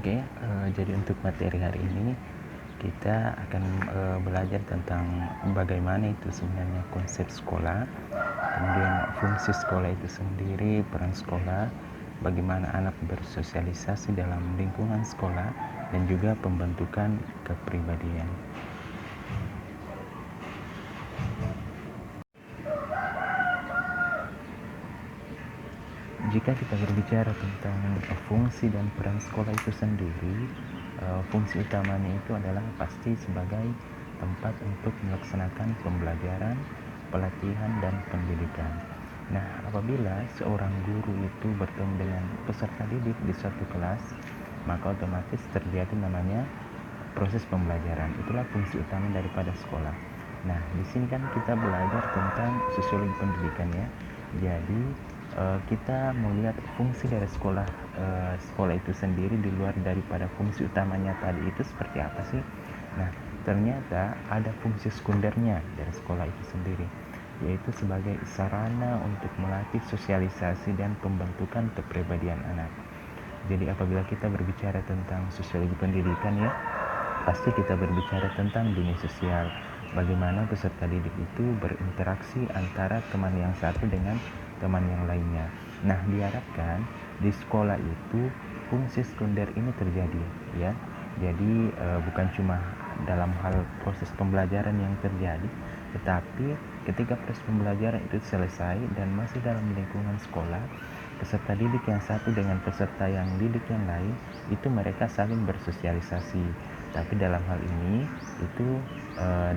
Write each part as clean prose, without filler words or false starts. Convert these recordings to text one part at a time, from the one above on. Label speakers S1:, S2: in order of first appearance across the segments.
S1: Oke, jadi untuk materi hari ini kita akan belajar tentang bagaimana itu sebenarnya konsep sekolah, kemudian fungsi sekolah itu sendiri, peran sekolah, bagaimana anak bersosialisasi dalam lingkungan sekolah, dan juga pembentukan kepribadian. Jika kita berbicara tentang fungsi dan peran sekolah itu sendiri, fungsi utamanya itu adalah pasti sebagai tempat untuk melaksanakan pembelajaran, pelatihan, dan pendidikan. Nah, apabila seorang guru itu bertemu dengan peserta didik di suatu kelas, maka otomatis terjadi namanya proses pembelajaran. Itulah fungsi utama daripada sekolah. Nah, di sini kan kita belajar tentang sosiologi pendidikan ya. Jadi kita melihat fungsi dari sekolah itu sendiri di luar daripada fungsi utamanya tadi itu seperti apa sih? Nah, ternyata ada fungsi sekundernya dari sekolah itu sendiri, yaitu sebagai sarana untuk melatih sosialisasi dan pembentukan kepribadian anak. Jadi apabila kita berbicara tentang sosiologi pendidikan ya, pasti kita berbicara tentang dunia sosial, bagaimana peserta didik itu berinteraksi antara teman yang satu dengan teman yang lainnya. Nah, diharapkan di sekolah itu fungsi sekunder ini terjadi ya. Jadi bukan cuma dalam hal proses pembelajaran yang terjadi, tetapi ketika proses pembelajaran itu selesai dan masih dalam lingkungan sekolah, peserta didik yang satu dengan peserta yang didik yang lain itu mereka saling bersosialisasi, tapi dalam hal ini itu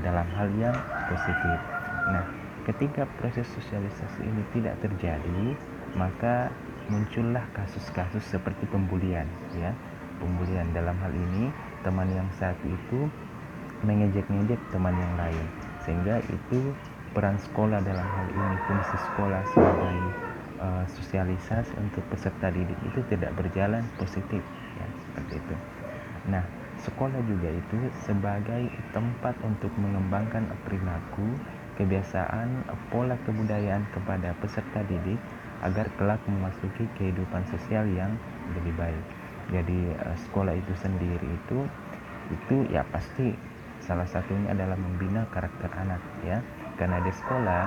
S1: dalam hal yang positif. Nah, ketika proses sosialisasi ini tidak terjadi, maka muncullah kasus-kasus seperti pembulian ya. Pembulian dalam hal ini teman yang satu itu mengejek-ngejek teman yang lain, sehingga itu peran sekolah dalam hal ini, fungsi sekolah sebagai sosialisasi untuk peserta didik itu tidak berjalan positif ya, seperti itu. Nah, sekolah juga itu sebagai tempat untuk mengembangkan perilaku, kebiasaan, pola kebudayaan kepada peserta didik agar kelak memasuki kehidupan sosial yang lebih baik. Jadi sekolah itu sendiri itu ya pasti salah satunya adalah membina karakter anak ya. Karena di sekolah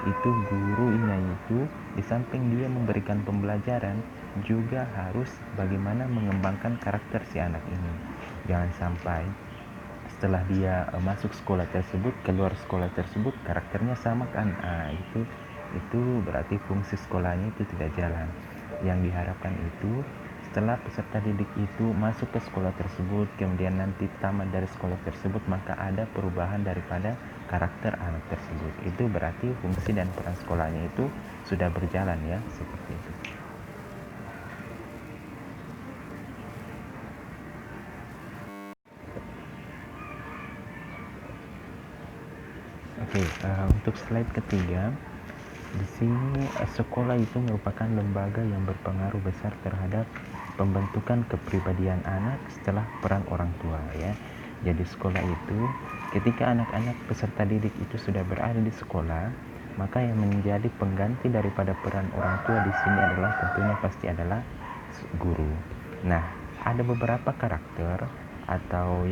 S1: itu gurunya itu di samping dia memberikan pembelajaran juga harus bagaimana mengembangkan karakter si anak ini. Jangan sampai setelah dia masuk sekolah tersebut, keluar sekolah tersebut karakternya sama kan. Itu berarti fungsi sekolahnya itu tidak jalan. Yang diharapkan itu setelah peserta didik itu masuk ke sekolah tersebut, kemudian nanti tamat dari sekolah tersebut, maka ada perubahan daripada karakter anak tersebut. Itu berarti fungsi dan peran sekolahnya itu sudah berjalan ya, seperti itu. Oke, untuk slide ketiga, di sini sekolah itu merupakan lembaga yang berpengaruh besar terhadap pembentukan kepribadian anak setelah peran orang tua ya. Jadi sekolah itu ketika anak-anak peserta didik itu sudah berada di sekolah, maka yang menjadi pengganti daripada peran orang tua di sini adalah tentunya pasti adalah guru. Nah, ada beberapa karakter atau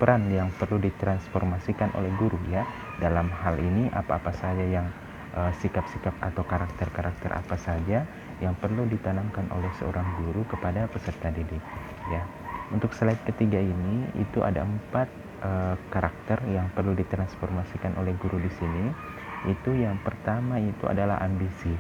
S1: peran yang perlu ditransformasikan oleh guru ya. Dalam hal ini apa-apa saja yang sikap-sikap atau karakter-karakter apa saja yang perlu ditanamkan oleh seorang guru kepada peserta didik ya. Untuk slide ketiga ini itu ada 4 karakter yang perlu ditransformasikan oleh guru di sini. Itu yang pertama itu adalah ambisi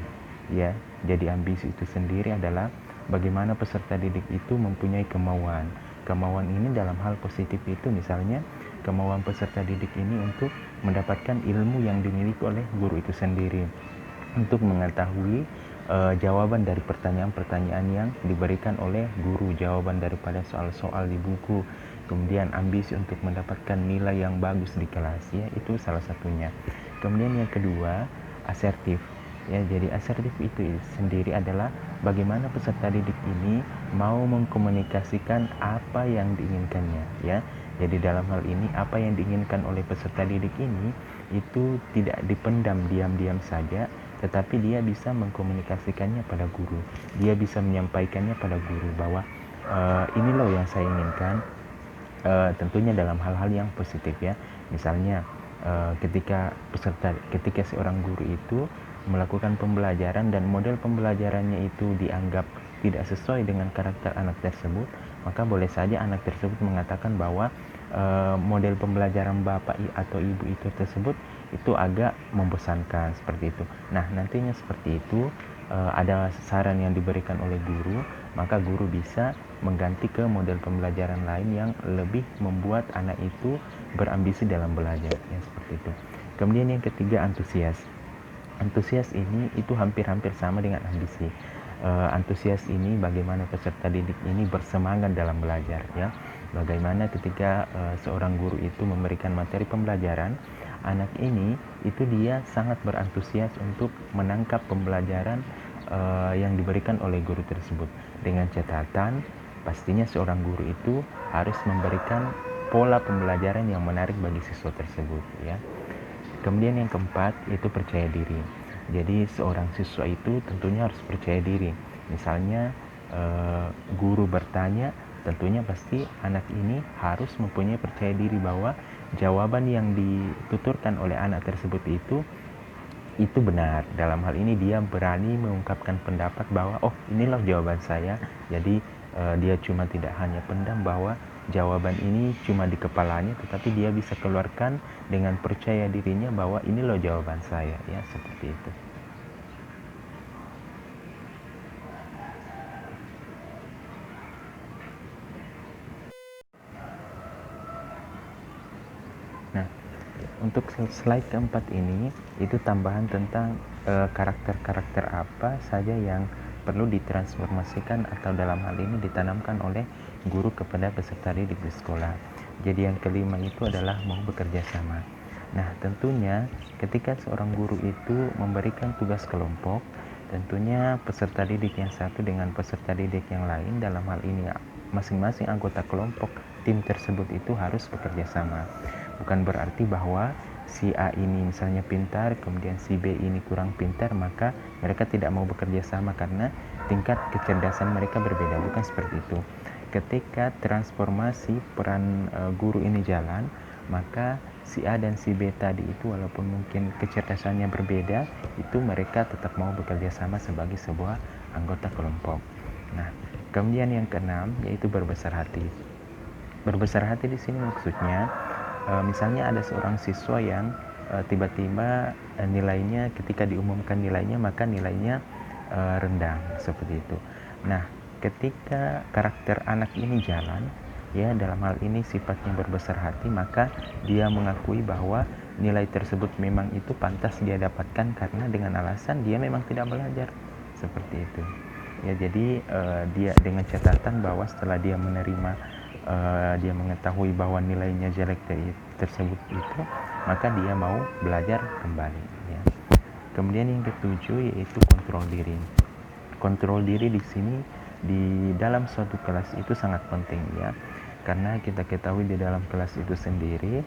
S1: ya. Jadi ambisi itu sendiri adalah bagaimana peserta didik itu mempunyai kemauan. Kemauan ini dalam hal positif itu misalnya kemauan peserta didik ini untuk mendapatkan ilmu yang dimiliki oleh guru itu sendiri, untuk mengetahui jawaban dari pertanyaan-pertanyaan yang diberikan oleh guru, jawaban daripada soal-soal di buku, kemudian ambisi untuk mendapatkan nilai yang bagus di kelas ya, itu salah satunya. Kemudian yang kedua, asertif ya. Jadi asertif itu sendiri adalah bagaimana peserta didik ini mau mengkomunikasikan apa yang diinginkannya ya. Jadi dalam hal ini apa yang diinginkan oleh peserta didik ini itu tidak dipendam diam-diam saja, tetapi dia bisa mengkomunikasikannya pada guru. Dia bisa menyampaikannya pada guru bahwa ini loh yang saya inginkan. Tentunya dalam hal-hal yang positif ya. Misalnya ketika seorang guru itu melakukan pembelajaran dan model pembelajarannya itu dianggap tidak sesuai dengan karakter anak tersebut, maka boleh saja anak tersebut mengatakan bahwa model pembelajaran bapak atau ibu itu tersebut itu agak membosankan seperti itu. Nah, nantinya seperti itu ada saran yang diberikan oleh guru, maka guru bisa mengganti ke model pembelajaran lain yang lebih membuat anak itu berambisi dalam belajar ya, seperti itu. Kemudian yang ketiga, antusias. Antusias ini itu hampir-hampir sama dengan ambisi. Antusias ini bagaimana peserta didik ini bersemangat dalam belajar ya. Bagaimana ketika seorang guru itu memberikan materi pembelajaran, anak ini itu dia sangat berantusias untuk menangkap pembelajaran yang diberikan oleh guru tersebut. Dengan catatan, pastinya seorang guru itu harus memberikan pola pembelajaran yang menarik bagi siswa tersebut ya. Kemudian yang keempat itu percaya diri. Jadi seorang siswa itu tentunya harus percaya diri. Misalnya guru bertanya, tentunya pasti anak ini harus mempunyai percaya diri bahwa jawaban yang dituturkan oleh anak tersebut itu benar. Dalam hal ini dia berani mengungkapkan pendapat bahwa oh, inilah jawaban saya. Jadi dia cuma tidak hanya pendam bahwa jawaban ini cuma di kepalanya, tetapi dia bisa keluarkan dengan percaya dirinya bahwa ini loh jawaban saya ya, seperti itu. Nah, untuk slide keempat ini itu tambahan tentang karakter-karakter apa saja yang perlu ditransformasikan atau dalam hal ini ditanamkan oleh guru kepada peserta didik di sekolah. Jadi yang kelima itu adalah mau bekerja sama. Nah, tentunya ketika seorang guru itu memberikan tugas kelompok, tentunya peserta didik yang satu dengan peserta didik yang lain, dalam hal ini masing-masing anggota kelompok tim tersebut itu harus bekerja sama. Bukan berarti bahwa si A ini misalnya pintar, kemudian si B ini kurang pintar, maka mereka tidak mau bekerja sama karena tingkat kecerdasan mereka berbeda. Bukan seperti itu. Ketika transformasi peran guru ini jalan, maka si A dan si B tadi itu walaupun mungkin kecerdasannya berbeda, itu mereka tetap mau bekerja sama sebagai sebuah anggota kelompok. Nah, kemudian yang keenam yaitu berbesar hati. Berbesar hati di sini maksudnya misalnya ada seorang siswa yang tiba-tiba nilainya ketika diumumkan nilainya maka nilainya rendah seperti itu. Nah, ketika karakter anak ini jalan ya, dalam hal ini sifatnya berbesar hati, maka dia mengakui bahwa nilai tersebut memang itu pantas dia dapatkan karena dengan alasan dia memang tidak belajar seperti itu ya. Jadi dia dengan catatan bahwa setelah dia menerima dia mengetahui bahwa nilainya jelek tersebut itu, maka dia mau belajar kembali ya. Kemudian yang ketujuh yaitu kontrol diri. Kontrol diri di sini di dalam suatu kelas itu sangat penting ya, karena kita ketahui di dalam kelas itu sendiri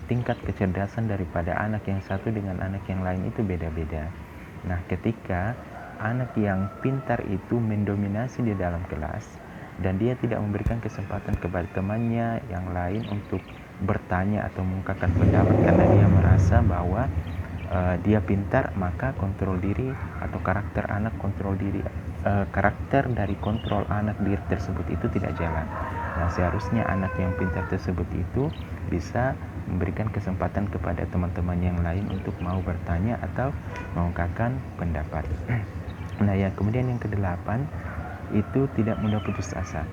S1: tingkat kecerdasan daripada anak yang satu dengan anak yang lain itu beda-beda. Nah, ketika anak yang pintar itu mendominasi di dalam kelas dan dia tidak memberikan kesempatan kepada temannya yang lain untuk bertanya atau mengungkapkan pendapat karena dia merasa bahwa dia pintar, maka kontrol diri atau karakter anak kontrol diri karakter dari kontrol anak diri tersebut itu tidak jalan. Nah, seharusnya anak yang pintar tersebut itu bisa memberikan kesempatan kepada teman-teman yang lain untuk mau bertanya atau mengungkapkan pendapat. Nah, ya, kemudian yang kedelapan itu tidak mudah putus asa.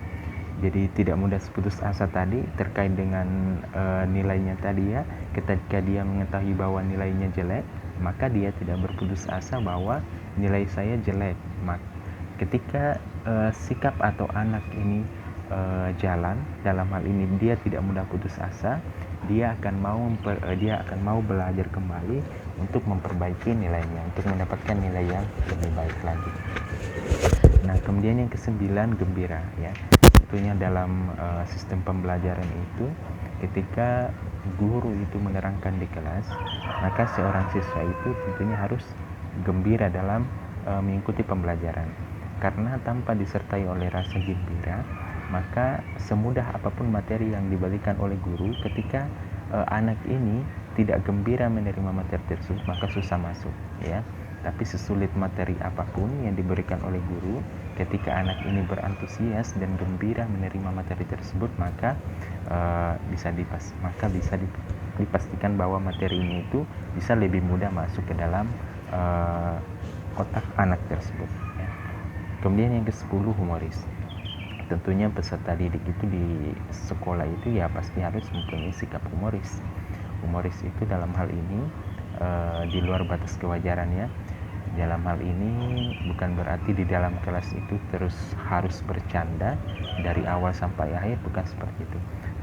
S1: Jadi tidak mudah putus asa tadi terkait dengan nilainya tadi ya. Ketika dia mengetahui bahwa nilainya jelek, maka dia tidak berputus asa bahwa nilai saya jelek. Ketika sikap atau anak ini jalan, dalam hal ini dia tidak mudah putus asa, dia akan mau belajar kembali untuk memperbaiki nilainya, untuk mendapatkan nilai yang lebih baik lagi. Nah, kemudian yang kesembilan, gembira ya. Tentunya dalam sistem pembelajaran itu, ketika guru itu menerangkan di kelas, maka seorang siswa itu tentunya harus gembira dalam mengikuti pembelajaran. Karena tanpa disertai oleh rasa gembira, maka semudah apapun materi yang diberikan oleh guru, ketika anak ini tidak gembira menerima materi tersebut, maka susah masuk, ya. Tapi sesulit materi apapun yang diberikan oleh guru, ketika anak ini berantusias dan gembira menerima materi tersebut, maka bisa dipastikan bahwa materi ini itu bisa lebih mudah masuk ke dalam otak anak tersebut, ya. Kemudian yang ke-10, humoris. Tentunya peserta didik itu di sekolah itu ya pasti harus mempunyai sikap humoris. Humoris itu dalam hal ini di luar batas kewajaran, ya. Dalam hal ini bukan berarti di dalam kelas itu terus harus bercanda dari awal sampai akhir, bukan seperti itu.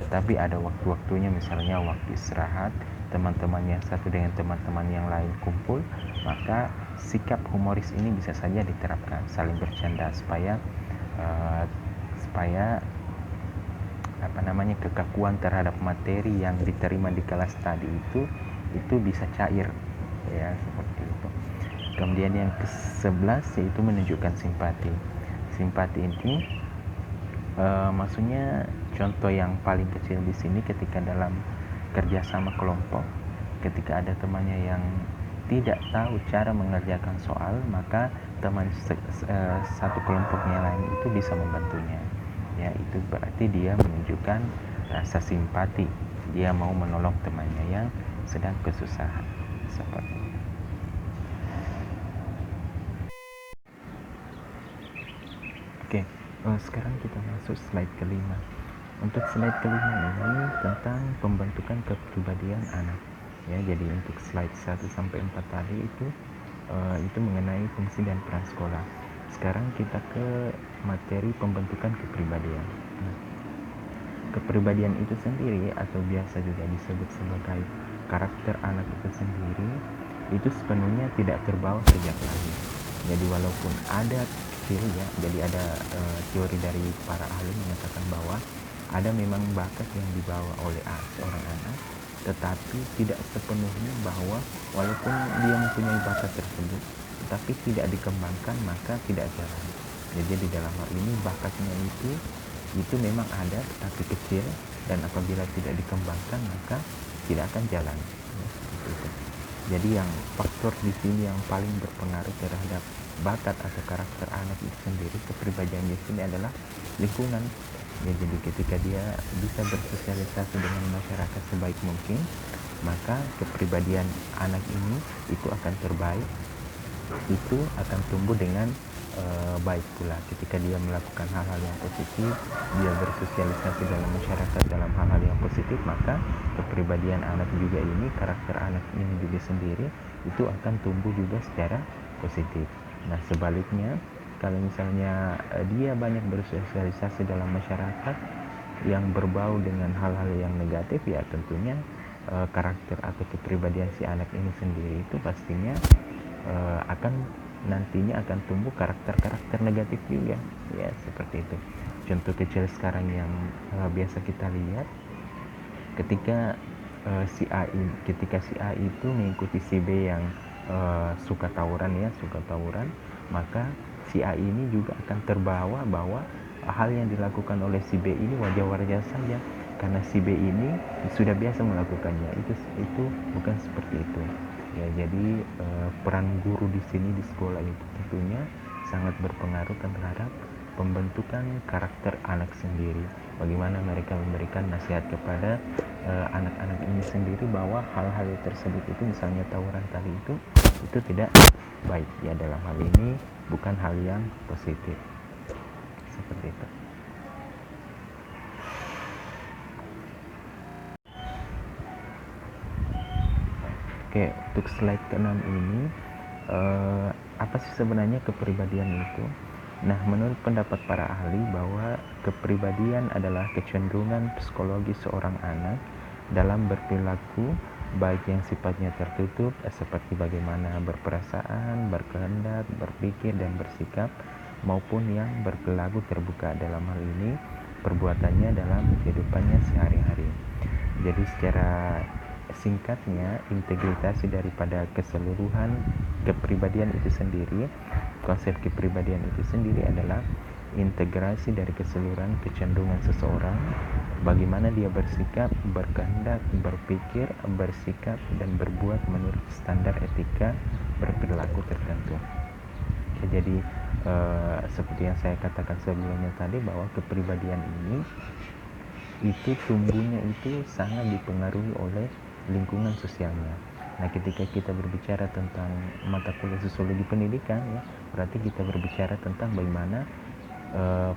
S1: Tetapi ada waktu-waktunya, misalnya waktu istirahat, teman-teman yang satu dengan teman-teman yang lain kumpul, maka sikap humoris ini bisa saja diterapkan, saling bercanda supaya kekakuan terhadap materi yang diterima di kelas tadi itu bisa cair, ya, seperti itu. Kemudian yang ke-11 yaitu menunjukkan simpati. Simpati ini maksudnya contoh yang paling kecil di sini ketika dalam kerjasama kelompok, ketika ada temannya yang tidak tahu cara mengerjakan soal, maka teman satu kelompoknya lain itu bisa membantunya, ya. Itu berarti dia menunjukkan rasa simpati, dia mau menolong temannya yang sedang kesusahan, seperti itu. Oke, sekarang kita masuk slide kelima. Untuk slide kelima ini tentang pembentukan kepribadian anak, ya. Jadi untuk slide 1 sampai 4 tadi itu mengenai fungsi dan peran sekolah. Sekarang kita ke materi pembentukan kepribadian. Nah, kepribadian itu sendiri atau biasa juga disebut sebagai karakter anak itu sendiri, itu sepenuhnya tidak terbawa sejak lahir. Jadi walaupun ada kecil, ya, jadi ada teori dari para ahli menyatakan bahwa ada memang bakat yang dibawa oleh seorang anak, tetapi tidak sepenuhnya bahwa walaupun dia mempunyai bakat tersebut tetapi tidak dikembangkan maka tidak jalan. Jadi di dalam hal ini bakatnya itu memang ada tetapi kecil, dan apabila tidak dikembangkan maka tidak akan jalan, ya, seperti itu. Jadi yang faktor di sini yang paling berpengaruh terhadap bakat atau karakter anak itu sendiri, kepribadian di sini adalah lingkungan. Ya, jadi ketika dia bisa bersosialisasi dengan masyarakat sebaik mungkin, maka kepribadian anak ini itu akan terbaik, itu akan tumbuh dengan baik pula. Ketika dia melakukan hal-hal yang positif, dia bersosialisasi dalam masyarakat dalam hal-hal yang positif, maka kepribadian anak juga ini, karakter anak ini juga sendiri itu akan tumbuh juga secara positif. Nah, sebaliknya kalau misalnya dia banyak bersosialisasi dalam masyarakat yang berbau dengan hal-hal yang negatif, ya tentunya karakter atau kepribadian si anak ini sendiri itu pastinya nantinya akan tumbuh karakter-karakter negatif juga, ya, seperti itu. Contoh kecil sekarang yang biasa kita lihat, ketika si A itu mengikuti si B yang suka tawuran, maka si A ini juga akan terbawa bahwa hal yang dilakukan oleh si B ini wajar-wajar saja karena si B ini sudah biasa melakukannya. Itu bukan seperti itu, ya. Jadi peran guru di sini di sekolah itu tentunya sangat berpengaruh terhadap pembentukan karakter anak sendiri. Bagaimana mereka memberikan nasihat kepada anak-anak ini sendiri bahwa hal-hal tersebut itu, misalnya tawuran tadi itu tidak baik, ya, dalam hal ini bukan hal yang positif, seperti itu. Oke, untuk slide ke-6 ini apa sih sebenarnya kepribadian itu? Nah, menurut pendapat para ahli bahwa kepribadian adalah kecenderungan psikologi seorang anak dalam berperilaku, baik yang sifatnya tertutup seperti bagaimana berperasaan, berkehendak, berpikir dan bersikap, maupun yang berperilaku terbuka, dalam hal ini perbuatannya dalam kehidupannya sehari-hari. Jadi secara singkatnya, integrasi daripada keseluruhan kepribadian itu sendiri, konsep kepribadian itu sendiri adalah integrasi dari keseluruhan kecenderungan seseorang, bagaimana dia bersikap, berkehendak, berpikir, bersikap, dan berbuat menurut standar etika berperilaku tertentu. Jadi seperti yang saya katakan sebelumnya tadi, bahwa kepribadian ini itu tumbuhnya itu sangat dipengaruhi oleh lingkungan sosialnya. Nah, ketika kita berbicara tentang mata kuliah sosiologi pendidikan, ya, berarti kita berbicara tentang bagaimana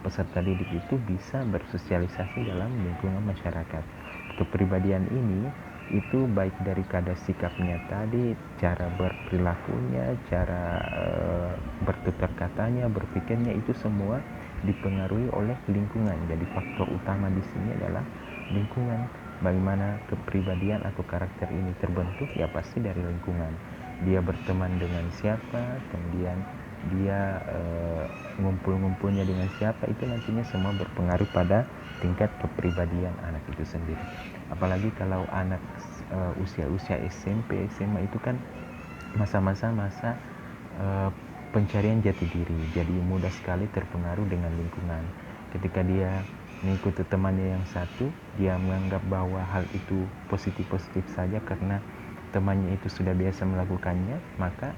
S1: peserta didik itu bisa bersosialisasi dalam lingkungan masyarakat. Kepribadian ini itu baik dari kadar sikapnya tadi, cara berperilakunya, cara bertutur katanya, berpikirnya, itu semua dipengaruhi oleh lingkungan. Jadi faktor utama di sini adalah lingkungan. Bagaimana kepribadian atau karakter ini terbentuk, ya pasti dari lingkungan. Dia berteman dengan siapa, kemudian dia ngumpul-ngumpulnya dengan siapa, itu nantinya semua berpengaruh pada tingkat kepribadian anak itu sendiri. Apalagi kalau anak usia-usia SMP, SMA itu kan masa-masa pencarian jati diri, jadi mudah sekali terpengaruh dengan lingkungan. Ketika dia mengikuti temannya yang satu, dia menganggap bahwa hal itu positif-positif saja karena temannya itu sudah biasa melakukannya, maka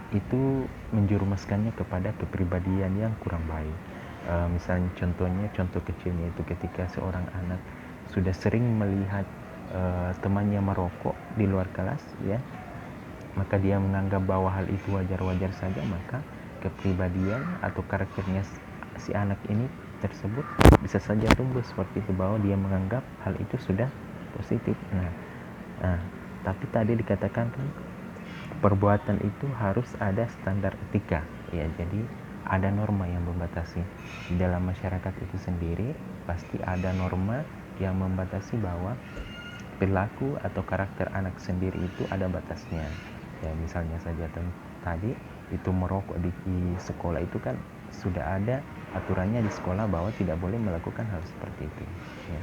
S1: itu menjerumuskannya kepada kepribadian yang kurang baik. Misalnya contoh kecilnya itu ketika seorang anak sudah sering melihat temannya merokok di luar kelas, ya, maka dia menganggap bahwa hal itu wajar-wajar saja, maka kepribadian atau karakternya si anak ini tersebut bisa saja tumbuh seperti itu, bahwa dia menganggap hal itu sudah positif. Nah, tapi tadi dikatakan kan perbuatan itu harus ada standar etika, ya, jadi ada norma yang membatasi. Di dalam masyarakat itu sendiri pasti ada norma yang membatasi bahwa perilaku atau karakter anak sendiri itu ada batasnya. Ya, misalnya saja tadi itu merokok di sekolah, itu kan sudah ada aturannya di sekolah bahwa tidak boleh melakukan hal seperti itu, ya.